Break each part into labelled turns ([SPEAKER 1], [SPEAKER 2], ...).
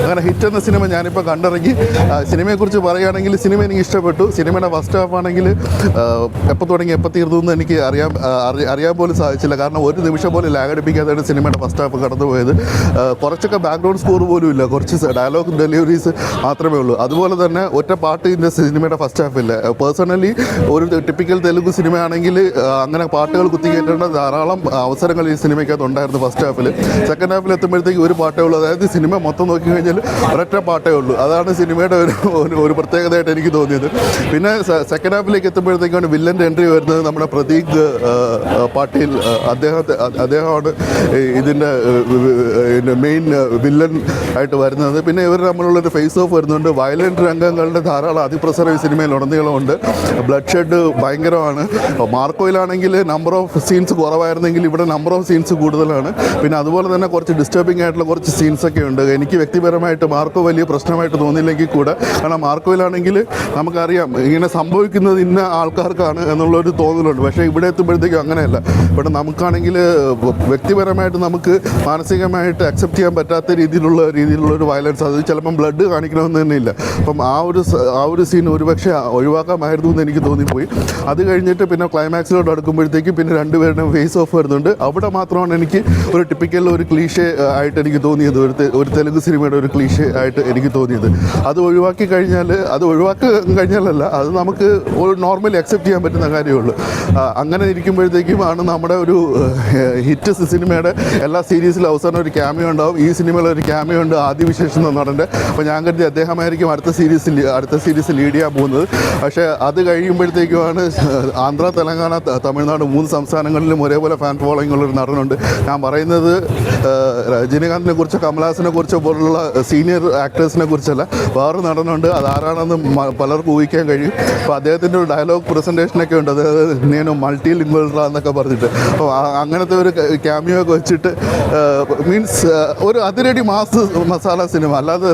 [SPEAKER 1] അങ്ങനെ ഹിറ്റ് എന്ന സിനിമ ഞാനിപ്പോൾ കണ്ടിറങ്ങി. സിനിമയെക്കുറിച്ച് പറയുകയാണെങ്കിൽ സിനിമ എനിക്ക് ഇഷ്ടപ്പെട്ടു. സിനിമയുടെ ഫസ്റ്റ് ഹാഫ് ആണെങ്കിൽ എപ്പോൾ തുടങ്ങി എപ്പോൾ തീർന്നു എന്ന് എനിക്ക് അറിയാൻ പോലും സാധിച്ചില്ല. കാരണം ഒരു നിമിഷം പോലും ലാഗടിപ്പിക്കാതെയാണ് സിനിമയുടെ ഫസ്റ്റ് ഹാഫ് കടന്നുപോയത്. കുറച്ചൊക്കെ ബാക്ക്ഗ്രൗണ്ട് സ്കോർ പോലും ഇല്ല, കുറച്ച് ഡയലോഗ് ഡെലിവറീസ് മാത്രമേ ഉള്ളൂ. അതുപോലെ തന്നെ ഒറ്റ പാട്ട് ഇതിൻ്റെ സിനിമയുടെ ഫസ്റ്റ് ഹാഫില്ല. പേഴ്സണലി ഒരു ടിപ്പിക്കൽ തെലുങ്ക് സിനിമയാണെങ്കിൽ അങ്ങനെ പാട്ടുകൾ കുത്തിക്കയറ്റേണ്ട ധാരാളം അവസരങ്ങൾ ഈ സിനിമയ്ക്കകത്ത് ഉണ്ടായിരുന്നു ഫസ്റ്റ് ഹാഫിൽ. സെക്കൻഡ് ഹാഫിൽ എത്തുമ്പോഴത്തേക്ക് ഒരു പാട്ടേ ഉള്ളൂ. അതായത് സിനിമ മൊത്തം നോക്കിക്കഴിഞ്ഞാൽ ഒരൊറ്റ പാട്ടേ ഉള്ളൂ. അതാണ് സിനിമയുടെ ഒരു പ്രത്യേകതയായിട്ട് എനിക്ക് തോന്നിയത്. പിന്നെ സെക്കൻഡ് ഹാഫിലേക്ക് എത്തുമ്പോഴത്തേക്കാണ് വില്ലൻ്റെ എൻട്രി വരുന്നത്. നമ്മുടെ പ്രതീക് പാട്ടീൽ അദ്ദേഹമാണ് ഇതിൻ്റെ മെയിൻ വില്ലൻ ആയിട്ട് വരുന്നത്. പിന്നെ ഇവർ തമ്മിലുള്ളൊരു ഫേസ് ഓഫ് വരുന്നുണ്ട്. വയലൻ്റ് രംഗങ്ങളുടെ ധാരാളം അതിപ്രസരം ഈ സിനിമയിൽ ഉടനീളമുണ്ട്. ബ്ലഡ് ഷെഡ് ഭയങ്കരമാണ്. മാർക്കോയിലാണെങ്കിൽ നമ്പർ ഓഫ് സീൻസ് കുറവായിരുന്നെങ്കിൽ ഇവിടെ നമ്പർ ഓഫ് സീൻസ് കൂടുതലാണ്. പിന്നെ അതുപോലെ തന്നെ കുറച്ച് ഡിസ്റ്റർബിംഗ് ആയിട്ടുള്ള കുറച്ച് സീൻസൊക്കെ ഉണ്ട്. എനിക്ക് വ്യക്തിപരമായിട്ട് മാർക്കോ വലിയ പ്രശ്നമായിട്ട് തോന്നിയില്ലെങ്കിൽ കൂടെ, കാരണം മാർക്കോയിലാണെങ്കിൽ നമുക്കറിയാം ഇങ്ങനെ സംഭവിക്കുന്നത് ഇന്ന ആൾക്കാർക്കാണ് എന്നുള്ളൊരു തോന്നലുണ്ട്. പക്ഷേ ഇവിടെ എത്തുമ്പോഴത്തേക്കും അങ്ങനെയല്ല. ഇവിടെ നമുക്കാണെങ്കിൽ വ്യക്തിപരമായിട്ട് നമുക്ക് മാനസികമായിട്ട് അക്സെപ്റ്റ് ചെയ്യാൻ പറ്റാത്ത രീതിയിലുള്ളൊരു വയലൻസ്, അത് ചിലപ്പം ബ്ലഡ് കാണിക്കണമെന്ന് തന്നെ ഇല്ല. അപ്പം ആ ഒരു സീൻ ഒരുപക്ഷെ ഒഴിവാക്കാമായിരുന്നു എന്ന് എനിക്ക് തോന്നിപ്പോയി. അത് കഴിഞ്ഞിട്ട് പിന്നെ ക്ലൈമാക്സിലോട്ട് അടുക്കുമ്പോഴത്തേക്കും പിന്നെ രണ്ടുപേരുടെയും ഫേസ് ഓഫ് വരുന്നുണ്ട്. അവിടെ മാത്രമാണ് എനിക്ക് ഒരു ടിപ്പിക്കൽ ഒരു ക്ലീഷേ ആയിട്ട് എനിക്ക് തോന്നിയത്, ഒരു തെലുങ്ക് സിനിമയുടെ ഒരു ക്ലീഷേ ആയിട്ട് എനിക്ക് തോന്നിയത്. അത് ഒഴിവാക്കി കഴിഞ്ഞാലല്ല, അത് നമുക്ക് ഒരു നോർമലി അക്സെപ്റ്റ് ചെയ്യാൻ പറ്റുന്ന കാര്യമുള്ളൂ. അങ്ങനെ ഇരിക്കുമ്പോഴത്തേക്കും ആണ് നമ്മുടെ ഒരു ഹിറ്റ് സിനിമയുടെ എല്ലാ സീരീസിലും അവസാനം ഒരു ക്യാമിയോ ഉണ്ടാവും. ഈ സിനിമയിൽ ഒരു ക്യാമിയോ ഉണ്ട്, ആദിവിശേഷം എന്ന നടൻ്റെ. അപ്പോൾ ഞാൻ കരുതി അദ്ദേഹമായിരിക്കും അടുത്ത സീരീസ് ലീഡ് ചെയ്യാൻ പോകുന്നത്. പക്ഷേ അത് കഴിയുമ്പോഴത്തേക്കുമാണ് ആന്ധ്ര, തെലങ്കാന, തമിഴ്നാട് 3 സംസ്ഥാനങ്ങളിലും ഒരേപോലെ ഫാൻ ഫോളോയിങ് ഉള്ളൊരു നടനുണ്ട്. ഞാൻ പറയുന്നത് രജനീകാന്തിനെ കുറിച്ചോ കമലഹാസനെ കുറിച്ചോ പോലുള്ള സീനിയർ ആക്ടേഴ്സിനെ കുറിച്ചല്ല, വേറെ നടനുണ്ട്. അതാരാണെന്ന് പലർക്കും ഊഹിക്കാൻ കഴിയും. അപ്പോൾ അദ്ദേഹത്തിൻ്റെ ഒരു ഡയലോഗ് പ്രസൻറ്റേഷനൊക്കെ ഉണ്ട്, അതായത് నేను മൾട്ടി ലിംഗ്വൽറാ എന്നൊക്കെ പറഞ്ഞിട്ട്. അപ്പോൾ അങ്ങനത്തെ ഒരു ക്യാമിയോ ഒക്കെ വെച്ചിട്ട് മീൻസ് ഒരു അതിരടി മാസ് മസാല സിനിമ, അല്ലാതെ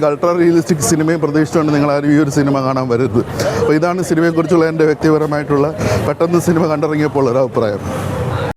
[SPEAKER 1] അൾട്രാ റിയലിസ്റ്റിക് സിനിമയും പ്രതീക്ഷിച്ചുകൊണ്ട് നിങ്ങളാരും ഈ ഒരു സിനിമ കാണാൻ വരരുത്. അപ്പോൾ ഇതാണ് സിനിമയെക്കുറിച്ചുള്ള എൻ്റെ വ്യക്തിപരമായിട്ടുള്ള പെട്ടെന്ന് സിനിമ കണ്ടിറങ്ങിയപ്പോൾ ഒരു അഭിപ്രായം.